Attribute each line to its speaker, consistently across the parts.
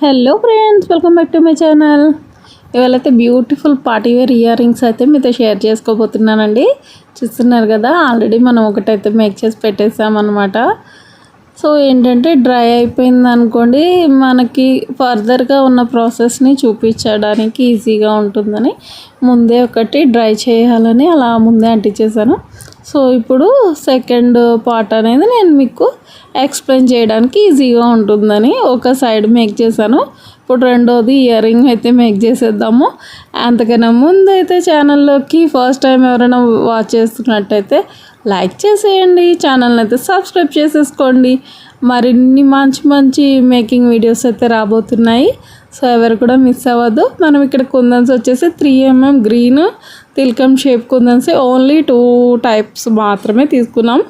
Speaker 1: Hello friends, welcome back to my channel. ఇవాళైతే beautiful party wear earrings అయితే మీతో share చేసుకోబోతున్నానండి. చూస్తున్నారు కదా, ఆల్రెడీ మనం ఒకటైతే మేక్ చేసి పెట్టేసామన్నమాట. సో ఏంటంటే డ్రై అయిపోయింది అనుకోండి, మనకి ఫర్దర్గా ఉన్న ప్రాసెస్ని చూపించడానికి ఈజీగా ఉంటుందని ముందే ఒకటి డ్రై చేయాలని అలా ముందే అంటించేసాను. సో ఇప్పుడు సెకండ్ పార్ట్ అనేది నేను మీకు ఎక్స్ప్లెయిన్ చేయడానికి ఈజీగా ఉంటుందని ఒక సైడ్ మేక్ చేశాను. ఇప్పుడు రెండోది ఇయర్ రింగ్ అయితే మేక్ చేసేద్దాము. అంతకన్నా ముందు అయితే ఛానల్లోకి ఫస్ట్ టైం ఎవరైనా వాచ్ చేస్తున్నట్టయితే లైక్ చేసేయండి, ఛానల్ని అయితే సబ్స్క్రైబ్ చేసేసుకోండి. మరిన్ని మంచి మంచి మేకింగ్ వీడియోస్ అయితే రాబోతున్నాయి. సో ఎవరు కూడా మిస్ అవ్వద్దు. మనం ఇక్కడ కుందన్స్ వచ్చేసి 3mm గ్రీన్ తిల్కమ్ షేప్ కుందన్స్ ఓన్లీ 2 టైప్స్ మాత్రమే తీసుకున్నాం.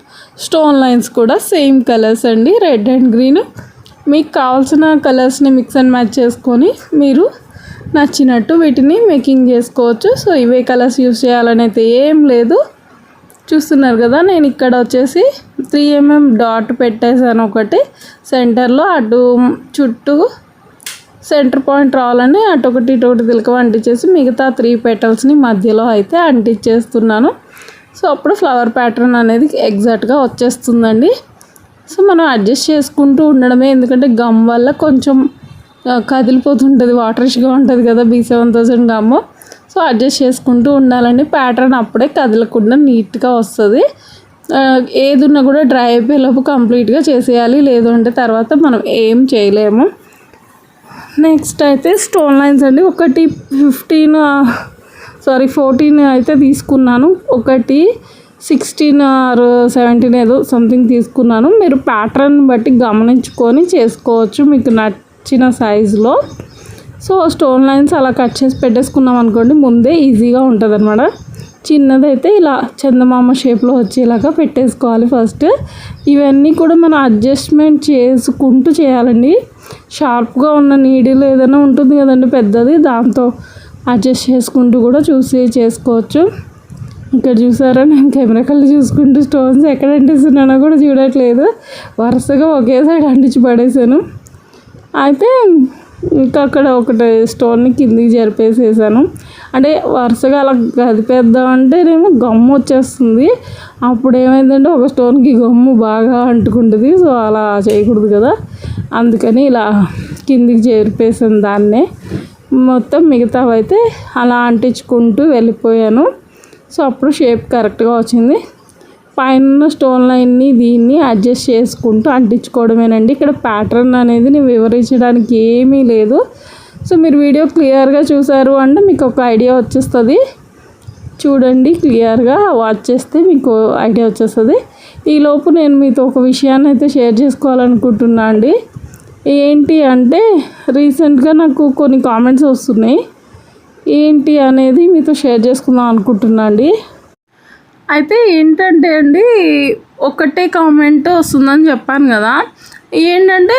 Speaker 1: స్టోన్ లైన్స్ కూడా సేమ్ కలర్స్ అండి, రెడ్ అండ్ గ్రీన్. మీకు కావాల్సిన కలర్స్ని మిక్స్ అండ్ మ్యాచ్ చేసుకొని మీరు నచ్చినట్టు వీటిని మేకింగ్ చేసుకోవచ్చు. సో ఇవే కలర్స్ యూస్ చేయాలని అయితే ఏం లేదు. చూస్తున్నారు కదా, నేను ఇక్కడ వచ్చేసి 3mm డాట్ పెట్టేసాను ఒకటి సెంటర్లో. అటు చుట్టూ సెంటర్ పాయింట్ రావాలని అటొకటి ఇటొకటి తిలకం అంటించేసి మిగతా 3 పెటల్స్ని మధ్యలో అయితే అంటించేస్తున్నాను. సో అప్పుడు ఫ్లవర్ ప్యాటర్న్ అనేది ఎగ్జాక్ట్గా వచ్చేస్తుందండి. సో మనం అడ్జస్ట్ చేసుకుంటూ ఉండడమే, ఎందుకంటే గమ్ వల్ల కొంచెం కదిలిపోతుంటుంది, వాటరిష్గా ఉంటుంది కదా B7000 గమ్. సో అడ్జస్ట్ చేసుకుంటూ ఉండాలండి. ప్యాటర్న్ అప్పుడే కదలకుండా నీట్గా వస్తుంది. ఏది ఉన్నా కూడా డ్రై అయిపోయేలోపు కంప్లీట్గా చేసేయాలి, లేదు అంటే తర్వాత మనం ఏం చేయలేము. నెక్స్ట్ అయితే స్టోన్ లైన్స్ అండి. ఒకటి 14 అయితే తీసుకున్నాను, ఒకటి 16 or 17 ఏదో సంథింగ్ తీసుకున్నాను. మీరు ప్యాటర్న్ బట్టి గమనించుకొని చేసుకోవచ్చు మీకు నచ్చిన సైజులో. సో స్టోన్ లైన్స్ అలా కట్ చేసి పెట్టేసుకున్నాం అనుకోండి, ముందే ఈజీగా ఉంటుంది అనమాట. చిన్నదైతే ఇలా చందమామ షేప్లో వచ్చేలాగా పెట్టేసుకోవాలి ఫస్ట్. ఇవన్నీ కూడా మనం అడ్జస్ట్మెంట్ చేసుకుంటూ చేయాలండి. షార్ప్గా ఉన్న నీడిల్ ఏదైనా ఉంటుంది కదండి పెద్దది, దాంతో అడ్జస్ట్ చేసుకుంటూ కూడా చేసుకోవచ్చు. ఇక్కడ చూసారా, నేను కెమెరా కళ్ళు చూసుకుంటూ స్టోన్స్ ఎక్కడ అంటిస్తున్నానో కూడా చూడట్లేదు, వరుసగా ఒకే సైడ్ అంటించి పడేసాను. అయితే ఇంకా అక్కడ ఒకటి స్టోన్ని కిందికి జరిపేసేసాను. అంటే వరుసగా అలా కదిపేద్దామంటే నేను గమ్ము వచ్చేస్తుంది. అప్పుడు ఏమైందంటే ఒక స్టోన్కి గమ్ము బాగా అంటుకుంటుంది. సో అలా చేయకూడదు కదా, అందుకని ఇలా కిందికి జరిపేసాను దాన్నే. మొత్తం మిగతావి అయితే అలా అంటించుకుంటూ వెళ్ళిపోయాను. సో అప్పుడు షేప్ కరెక్ట్గా వచ్చింది. పైన స్టోన్ లైన్ని దీన్ని అడ్జస్ట్ చేసుకుంటూ అంటించుకోవడమేనండి. ఇక్కడ ప్యాటర్న్ అనేది నేను వివరించడానికి ఏమీ లేదు. సో మీరు వీడియో క్లియర్గా చూసారు అంటే మీకు ఒక ఐడియా వచ్చేస్తుంది. చూడండి, క్లియర్గా వాచ్ చేస్తే మీకు ఐడియా వచ్చేస్తుంది. ఈలోపు నేను మీతో ఒక విషయాన్ని అయితే షేర్ చేసుకోవాలనుకుంటున్నా అండి. ఏంటి అంటే, రీసెంట్గా నాకు కొన్ని కామెంట్స్ వస్తున్నాయి. ఏంటి అనేది మీతో షేర్ చేసుకుందాం అనుకుంటున్నా అండి. అయితే ఏంటంటే అండి, ఒకటే కామెంట్ వస్తుందని చెప్పాను కదా. ఏంటంటే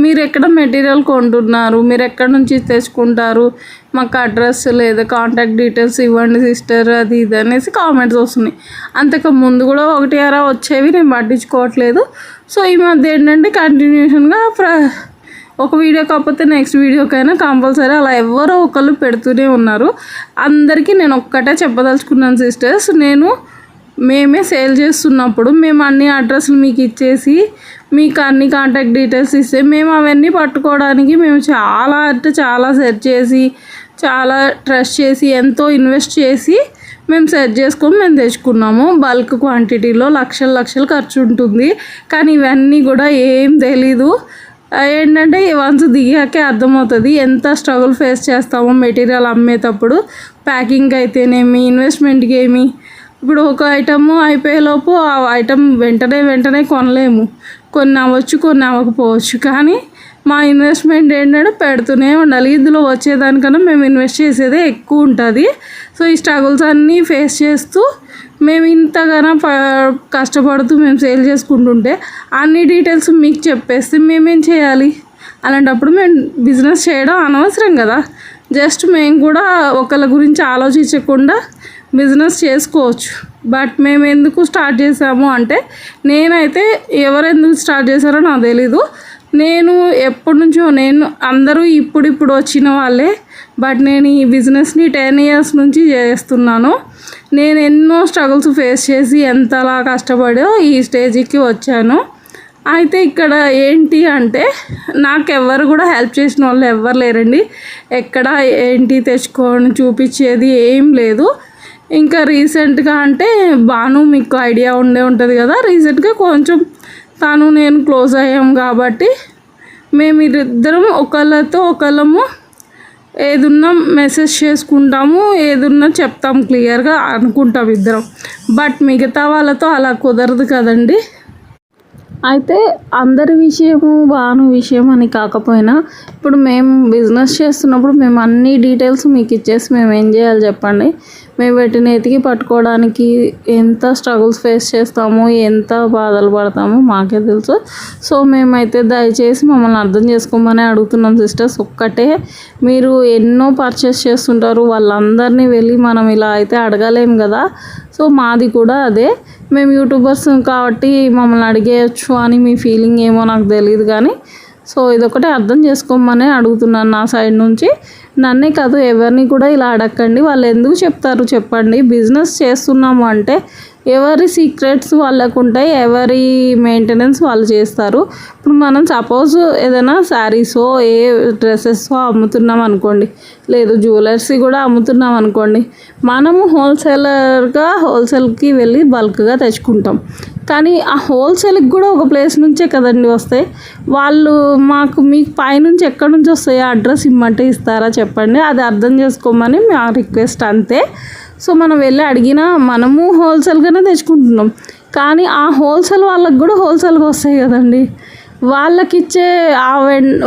Speaker 1: మీరు ఎక్కడ మెటీరియల్ కొంటున్నారు, మీరు ఎక్కడి నుంచి తెచ్చుకుంటారు, మాకు అడ్రస్ లేదా కాంటాక్ట్ డీటెయిల్స్ ఇవ్వండి సిస్టర్, అది ఇది అనేసి కామెంట్స్ వస్తున్నాయి. అంతకు ముందు కూడా 1 వచ్చేవి, నేను పట్టించుకోవట్లేదు. సో ఈ మధ్య ఏంటంటే కంటిన్యూషన్గా ఒక వీడియో కాకపోతే నెక్స్ట్ వీడియోకైనా కంపల్సరీ అలా ఎవరో ఒకళ్ళు పెడుతూనే ఉన్నారు. అందరికీ నేను ఒక్కటే చెప్పదలుచుకున్నాను సిస్టర్స్, మేమే సేల్ చేస్తున్నప్పుడు మేము అన్ని అడ్రస్లు మీకు ఇచ్చేసి మీకు అన్ని కాంటాక్ట్ డీటెయిల్స్ ఇస్తే మేము అవన్నీ పట్టుకోవడానికి మేము చాలా అంటే చాలా సెర్చ్ చేసి, చాలా ట్రస్ట్ చేసి, ఎంతో ఇన్వెస్ట్ చేసి మేము సెర్చ్ చేసుకొని మేము తెచ్చుకున్నాము. బల్క్ క్వాంటిటీలో లక్షలు ఖర్చు ఉంటుంది. కానీ ఇవన్నీ కూడా ఏం తెలీదు. ఏంటంటే వన్స్ దిగాకే అర్థమవుతుంది ఎంత స్ట్రగుల్ ఫేస్ చేస్తామో మెటీరియల్ అమ్మేటప్పుడు. ప్యాకింగ్ అయితేనేమి, ఇన్వెస్ట్మెంట్కి ఏమి. ఇప్పుడు ఒక ఐటమ్ అయిపోయేలోపు ఆ ఐటమ్ వెంటనే కొనలేము. కొన్ని అవ్వచ్చు, కొన్ని అవ్వకపోవచ్చు. కానీ మా ఇన్వెస్ట్మెంట్ ఏంటంటే పెడుతూనే ఉండాలి. ఇందులో వచ్చేదానికన్నా మేము ఇన్వెస్ట్ చేసేదే ఎక్కువ ఉంటుంది. సో ఈ స్ట్రగుల్స్ అన్నీ ఫేస్ చేస్తూ మేము ఇంతగానో కష్టపడుతూ మేము సేల్ చేసుకుంటుంటే అన్ని డీటెయిల్స్ మీకు చెప్పేస్తే మేమేం చేయాలి? అలాంటప్పుడు మేము బిజినెస్ చేయడం అనవసరం కదా. జస్ట్ మేము కూడా ఒకళ్ళ గురించి ఆలోచించకుండా బిజినెస్ చేసుకోవచ్చు. బట్ మేము ఎందుకు స్టార్ట్ చేసాము అంటే, నేనైతే ఎవరెందుకు స్టార్ట్ చేశారో నాకు తెలీదు. నేను ఎప్పటి నుంచో అందరూ ఇప్పుడు వచ్చిన వాళ్ళే, బట్ నేను ఈ బిజినెస్ని 10 years నుంచి చేస్తున్నాను. నేను ఎన్నో స్ట్రగుల్స్ ఫేస్ చేసి ఎంతలా కష్టపడో ఈ స్టేజ్కి వచ్చాను. అయితే ఇక్కడ ఏంటి అంటే నాకెవ్వరు కూడా హెల్ప్ చేసిన వాళ్ళు ఎవ్వరు లేరండి. ఎక్కడ ఏంటి తెచ్చుకొని చూపించేది ఏం లేదు. ఇంకా రీసెంట్గా అంటే బాను మీకు ఐడియా ఉంటుంది కదా, రీసెంట్గా కొంచెం తను నేను క్లోజ్ అయ్యాం కాబట్టి మేమిద్దరం ఒకళ్ళతో ఒకళ్ళము ఏదున్నా మెసేజ్ చేసుకుంటాము, ఏదున్నా చెప్తాం, క్లియర్గా అనుకుంటాం ఇద్దరం. బట్ మిగతా వాళ్ళతో అలా కుదరదు కదండి. అయితే అందరి విషయము బాను విషయం అని కాకపోయినా ఇప్పుడు మేము బిజినెస్ చేస్తున్నప్పుడు మేము అన్ని డీటెయిల్స్ మీకు ఇచ్చేసి మేము ఏం చేయాలి చెప్పండి. మేము వీటిని ఎతికి పట్టుకోవడానికి ఎంత స్ట్రగుల్స్ ఫేస్ చేస్తామో, ఎంత బాధలు పడతామో మాకే తెలుసు. సో మేమైతే దయచేసి మమ్మల్ని అర్థం చేసుకోమని అడుగుతున్నాం సిస్టర్స్. ఒక్కటే, మీరు ఎన్నో పర్చేస్ చేస్తుంటారు, వాళ్ళందరినీ వెళ్ళి మనం ఇలా అయితే అడగలేము కదా. సో మాది కూడా అదే, మేము యూట్యూబర్స్ కాబట్టి మమ్మల్ని అడిగేయచ్చు అని మీ ఫీలింగ్ ఏమో నాకు తెలియదు కానీ, సో ఇదొకటే అర్థం చేసుకోమని అడుగుతున్నాను నా సైడ్ నుంచి. నన్నే కాదు ఎవరిని కూడా ఇలా అడగండి. వాళ్ళు ఎందుకు చెప్తారు చెప్పండి. బిజినెస్ చేస్తున్నాము అంటే ఎవరి సీక్రెట్స్ వాళ్ళకు ఉంటాయి, ఎవరి మెయింటెనెన్స్ వాళ్ళు చేస్తారు. ఇప్పుడు మనం సపోజ్ ఏదైనా శారీసో ఏ డ్రెస్సెస్ో అమ్ముతున్నాం అనుకోండి, లేదు జ్యువెలర్స్ కూడా అమ్ముతున్నాం అనుకోండి, మనము హోల్సేల్కి వెళ్ళి బల్క్గా తెచ్చుకుంటాం. కానీ ఆ హోల్సేల్కి కూడా ఒక ప్లేస్ నుంచే కదండి వస్తాయి. వాళ్ళు మీకు పైనుంచి ఎక్కడి నుంచి వస్తాయో అడ్రస్ ఇమ్మంటే ఇస్తారా చెప్పండి. అది అర్థం చేసుకోమని మా రిక్వెస్ట్ అంతే. సో మనం వెళ్ళి అడిగినా మనము హోల్సేల్గానే తెచ్చుకుంటున్నాం, కానీ ఆ హోల్సేల్ వాళ్ళకి కూడా హోల్సేల్గా వస్తాయి కదండి. వాళ్ళకిచ్చే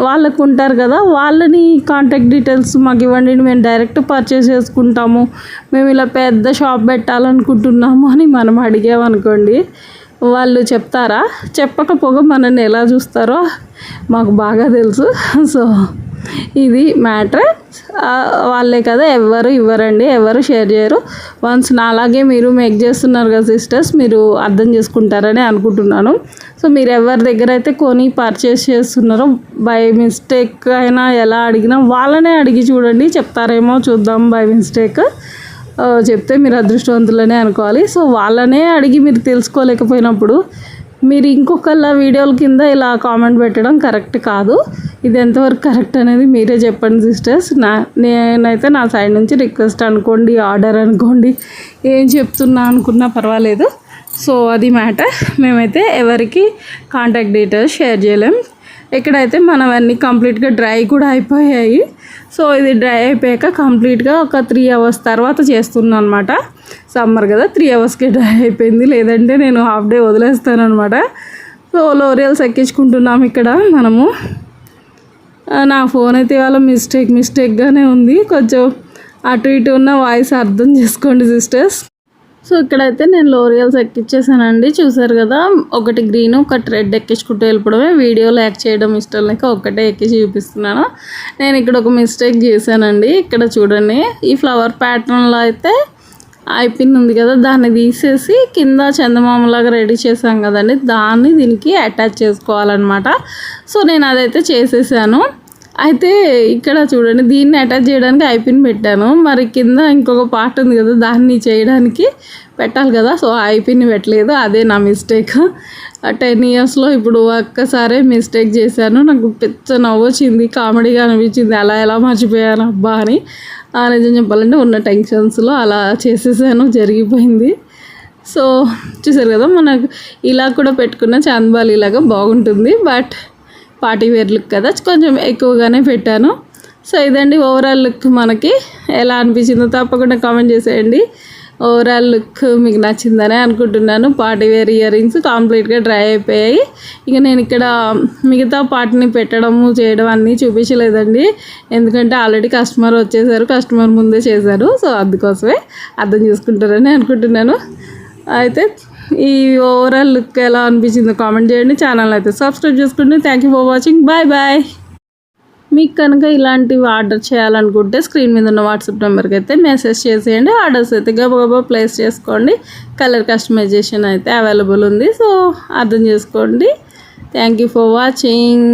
Speaker 1: వాళ్ళకు ఉంటారు కదా, వాళ్ళని కాంటాక్ట్ డీటెయిల్స్ మాకు ఇవ్వండి, మేము డైరెక్ట్ పర్చేస్ చేసుకుంటాము, మేము ఇలా పెద్ద షాప్ పెట్టాలనుకుంటున్నాము అని మనం అడిగామనుకోండి, వాళ్ళు చెప్తారా? చెప్పకపోగా మనల్ని ఎలా చూస్తారో మాకు బాగా తెలుసు. సో ఇది మ్యాటర్. వాళ్ళే కదా, ఎవరు ఇవ్వరండి, ఎవరు షేర్ చేయరు. వన్స్ నాలాగే మీరు మేక్ చేస్తున్నారు కదా సిస్టర్స్, మీరు అర్థం చేసుకుంటారని అనుకుంటున్నాను. సో మీరు ఎవరి దగ్గర అయితే కొని పర్చేస్ చేస్తున్నారో బై మిస్టేక్ అయినా ఎలా అడిగినా వాళ్ళనే అడిగి చూడండి, చెప్తారేమో చూద్దాం. బై మిస్టేక్ చెప్తే మీరు అదృష్టవంతులనే అనుకోవాలి. సో వాళ్ళనే అడిగి మీరు తెలుసుకోలేకపోయినప్పుడు మీరు ఇంకొకళ్ళ వీడియోల కింద ఇలా కామెంట్ పెట్టడం కరెక్ట్ కాదు. ఇది ఎంతవరకు కరెక్ట్ అనేది మీరే చెప్పండి సిస్టర్స్. నేనైతే నా సైడ్ నుంచి రిక్వెస్ట్ అనుకోండి, ఆర్డర్ అనుకోండి, ఏం చెప్తున్నా అనుకున్నా పర్వాలేదు. సో అది మ్యాటర్. మేమైతే ఎవరికి కాంటాక్ట్ డీటెయిల్స్ షేర్ చేయలేం. ఇక్కడైతే మనం అన్నీ కంప్లీట్గా డ్రై కూడా అయిపోయాయి. సో ఇది డ్రై అయిపోయాక కంప్లీట్గా ఒక 3 hours తర్వాత చేస్తున్నాను అనమాట. సమ్మర్ కదా, 3 hours డ్రై అయిపోయింది, లేదంటే నేను హాఫ్ డే వదిలేస్తాను అనమాట. సో లోరియల్స్ ఎక్కించుకుంటున్నాం ఇక్కడ మనము. నా ఫోన్ అయితే ఇవాళ మిస్టేక్గానే ఉంది, కొంచెం అటు ఇటు ఉన్న వాయిస్ అర్థం చేసుకోండి సిస్టర్స్. సో ఇక్కడైతే నేను లోరియల్స్ ఎక్కించేసానండి, చూసారు కదా. ఒకటి గ్రీన్ ఒకటి రెడ్ ఎక్కించుకుంటూ వెళ్ళిపోవడమే. వీడియోలో యాక్ట్ చేయడం ఇష్టం లేక ఒక్కటే ఎక్కించి చూపిస్తున్నాను. నేను ఇక్కడ ఒక మిస్టేక్ చేశానండి. ఇక్కడ చూడండి, ఈ ఫ్లవర్ ప్యాటర్న్లో అయితే ఐపిన్ ఉంది కదా, దాన్ని తీసేసి కింద చందమామలాగా రెడీ చేసాం కదండి, దాన్ని దీనికి అటాచ్ చేసుకోవాలన్నమాట. సో నేను అదైతే చేసేసాను. అయితే ఇక్కడ చూడండి, దీన్ని అటాచ్ చేయడానికి ఐపిన్ పెట్టాను, మరి కింద ఇంకొక పార్ట్ ఉంది కదా, దాన్ని చేయడానికి పెట్టాలి కదా. సో ఐపిన్ పెట్టలేదు, అదే నా మిస్టేక్. 10 yearsలో ఇప్పుడు ఒక్కసారే మిస్టేక్ చేశాను. నాకు పెద్ద నవ్వు వచ్చింది, కామెడీగా అనిపించింది, అలా ఎలా మర్చిపోయాను అబ్బా అని. నిజం చెప్పాలంటే ఉన్న టెన్షన్స్లో అలా చేసేసాను, జరిగిపోయింది. సో చూసారు కదా, మనకు ఇలా కూడా పెట్టుకున్న చాందబాలి ఇలాగా బాగుంటుంది, బట్ పార్టీ వేర్ లుక్ కదా, కొంచెం ఎక్కువగానే పెట్టాను. సో ఇదండి ఓవరాల్ లుక్. మనకి ఎలా అనిపించిందో తప్పకుండా కామెంట్ చేసేయండి. ఓవరాల్ లుక్ మీకు నచ్చిందని అనుకుంటున్నాను. పార్టీ వేర్ ఇయర్ రింగ్స్ కంప్లీట్గా డ్రై అయిపోయాయి. ఇక నేను ఇక్కడ మిగతా పార్ట్ని పెట్టడము చేయడం అన్నీ చూపించలేదండి, ఎందుకంటే ఆల్రెడీ కస్టమర్ వచ్చేసారు, కస్టమర్ ముందే చేశారు. సో అందుకోసమే అర్థం చేసుకుంటారని అనుకుంటున్నాను. అయితే ఈ ఓవరాల్ లుక్ ఎలా అనిపించిందో కామెంట్ చేయండి. ఛానల్ అయితే సబ్స్క్రైబ్ చేసుకోండి. Thank you for watching. Bye bye. మీకు కనుక ఇలాంటివి ఆర్డర్ చేయాలనుకుంటే స్క్రీన్ మీద ఉన్న వాట్సాప్ నెంబర్కి అయితే మెసేజ్ చేసేయండి. ఆర్డర్స్ అయితే గబగబా ప్లేస్ చేసుకోండి. కలర్ కస్టమైజేషన్ అయితే అవైలబుల్ ఉంది. సో అర్థం చేసుకోండి. Thank you for watching.